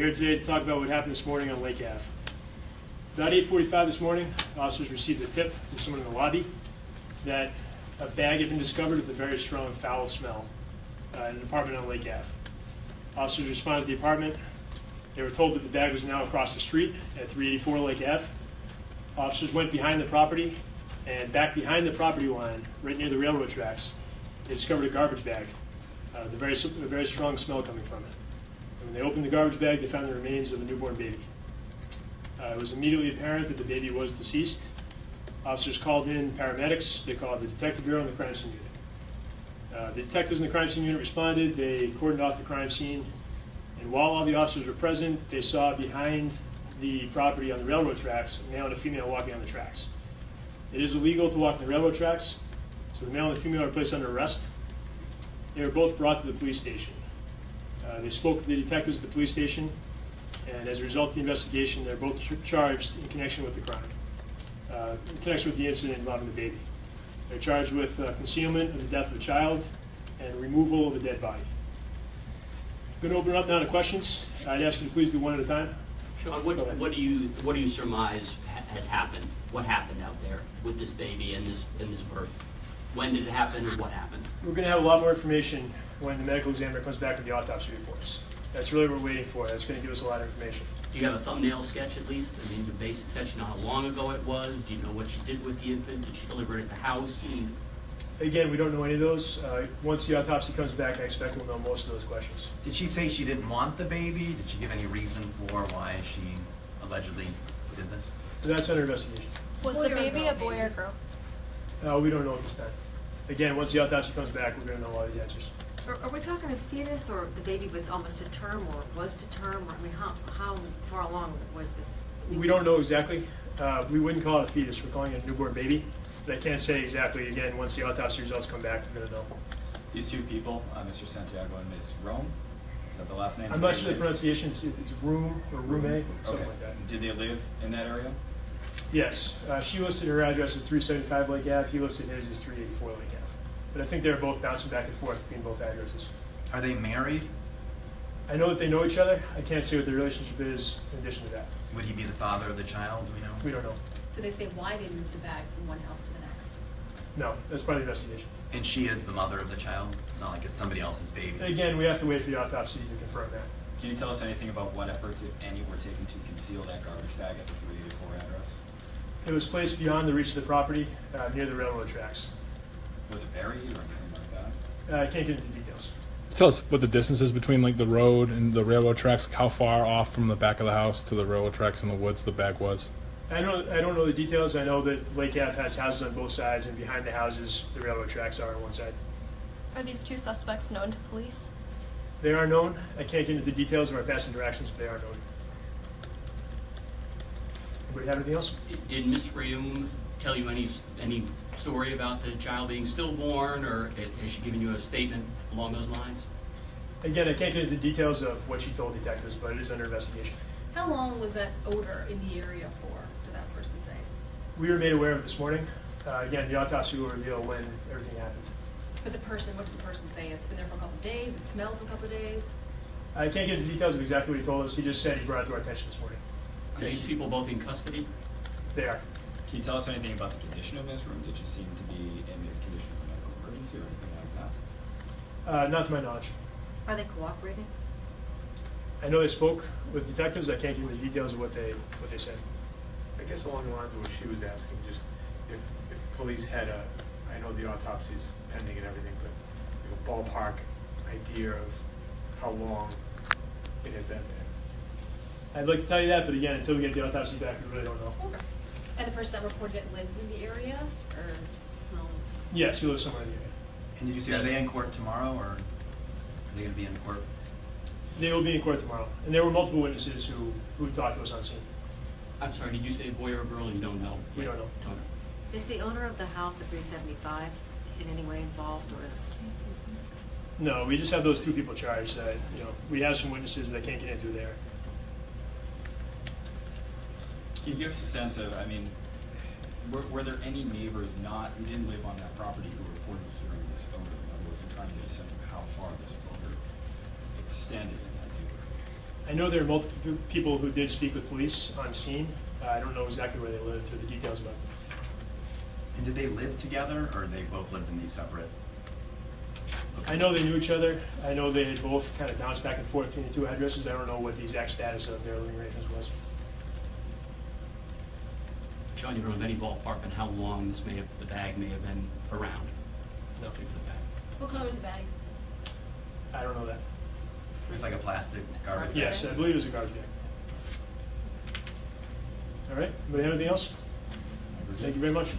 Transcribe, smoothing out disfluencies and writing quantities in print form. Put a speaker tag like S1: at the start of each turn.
S1: here today to talk about what happened this morning on Lake Ave. About 8:45 this morning, officers received a tip from someone in the lobby that a bag had been discovered with a very strong foul smell in an apartment on Lake Ave. Officers responded to the apartment. They were told that the bag was now across the street at 384 Lake Ave. Officers went behind the property, and back behind the property line, right near the railroad tracks, they discovered a garbage bag, a very strong smell coming from it. And when they opened the garbage bag, they found the remains of a newborn baby. It was immediately apparent that the baby was deceased. Officers called in paramedics. They called the detective bureau and the crime scene unit. The detectives in the crime scene unit responded. They cordoned off the crime scene. And while all the officers were present, they saw behind the property on the railroad tracks a male and a female walking on the tracks. It is illegal to walk on the railroad tracks, so the male and the female are placed under arrest. They were both brought to the police station. They spoke with the detectives at the police station, and as a result of the investigation, they're both charged in connection with the crime, in connection with the incident involving the baby. They're charged with concealment of the death of a child and removal of a dead body. I'm going to open it up now to questions. I'd ask you to please do one at a time.
S2: Sean, what do you surmise has happened? What happened out there with this baby and this birth? When did it happen and what happened? We're
S1: going to have a lot more information when the medical examiner comes back with the autopsy reports. That's really what we're waiting for. That's going to give us a lot of information.
S2: Do you have a thumbnail sketch at least? I mean, the basic sketch, you know how long ago it was? Do you know what she did with the infant? Did she deliver it at the house?
S1: Again, we don't know any of those. Once the autopsy comes back, I expect we'll know most of those questions.
S3: Did she say she didn't want the baby? Did she give any reason for why she allegedly did this?
S1: That's under investigation.
S4: Was the baby a boy or girl?
S1: We don't know at this time. Again, once the autopsy comes back, we're going to know a lot of the answers.
S5: Are we talking a fetus, or the baby was almost to term, or was to term? Or, I mean, how far along was this?
S1: We don't know exactly. We wouldn't call it a fetus. We're calling it a newborn baby. But I can't say exactly. Again, once the autopsy results come back, we're going to know.
S6: These two people, Mr. Santiago and Ms. Rome, is that the last name?
S1: I'm not sure the pronunciation. It's Room or Rume, something like that.
S6: Did they live in that area?
S1: Yes. She listed her address as 375 Lake Ave. He listed his as 384 Lake Ave. But I think they're both bouncing back and forth between both addresses.
S3: Are they married?
S1: I know that they know each other. I can't say what their relationship is in addition to that.
S3: Would he be the father of the child? Do we know?
S1: We don't know.
S7: Did they say why they moved the bag from one house to the next?
S1: No, that's part of the investigation.
S3: And she is the mother of the child? It's not like it's somebody else's baby.
S1: Again, we have to wait for the autopsy to confirm that.
S6: Can you tell us anything about what efforts, if any, were taken to conceal that garbage bag at the 384 address?
S1: It was placed beyond the reach of the property, near the railroad tracks.
S6: Was it buried or anything like that?
S1: I can't get into details.
S8: Tell us what the distance is between like the road and the railroad tracks. How far off from the back of the house to the railroad tracks in the woods the bag was?
S1: I don't know the details. I know that Lake Ave has houses on both sides, and behind the houses, the railroad tracks are on one side.
S4: Are these two suspects known to police?
S1: They are known. I can't get into the details of our past interactions, but they are known. Anybody have anything else?
S2: Did Ms. Rayum tell you any story about the child being stillborn, or has she given you a statement along those lines?
S1: Again, I can't get into the details of what she told detectives, but it is under investigation.
S7: How long was that odor in the area for, did that person say?
S1: We were made aware of it this morning. Again, the autopsy will reveal when everything happened.
S7: But what did the person say? It's been there for a couple of days, it smelled for a couple of days?
S1: I can't get into details of exactly what he told us. He just said he brought it to our attention this morning.
S2: Are these people both in custody?
S1: They are.
S6: Can you tell us anything about the condition of Ms. Rome? Did she seem to be in a condition of medical emergency or anything like that?
S1: Not to my knowledge.
S5: Are they cooperating?
S1: I know they spoke with detectives. I can't give you the details of what they said.
S9: I guess along the lines of what she was asking, just if police had I know the autopsy's pending and everything, but like a ballpark idea of how long it had been there.
S1: I'd like to tell you that, but again, until we get the autopsy back, we really don't know.
S7: Okay. And the person that reported it lives in the area, or smell?
S1: Yes, he lives somewhere in the area.
S3: And did you say, are they in court tomorrow, or are they going to be in court?
S1: They will be in court tomorrow. And there were multiple witnesses who talked to us on scene.
S2: I'm sorry, did you say boy or girl? You don't know?
S1: We don't know.
S2: Don't know.
S5: Is the owner of the house at 375 in any way involved, or is?
S1: No, we just have those two people charged. We have some witnesses, but I can't get into there.
S6: Can you give us a sense of, were there any neighbors who didn't live on that property who reported hearing this odor? In other words, I'm trying to get a sense of how far this odor extended in that neighborhood.
S1: I know there are multiple people who did speak with police on scene. I don't know exactly where they lived or the details about them.
S3: And did they live together, or they both lived in these separate?
S1: I know they knew each other. I know they had both kind of bounced back and forth between the two addresses. I don't know what the exact status of their living arrangements was.
S2: John, you don't have any ballpark on how long the bag may have been around?
S1: No.
S2: For the bag.
S7: What color was the bag?
S1: I don't know that.
S3: It's like a plastic garbage bag.
S1: Yes, I believe it was a garbage bag. All right, anybody have anything else? Thank you very much.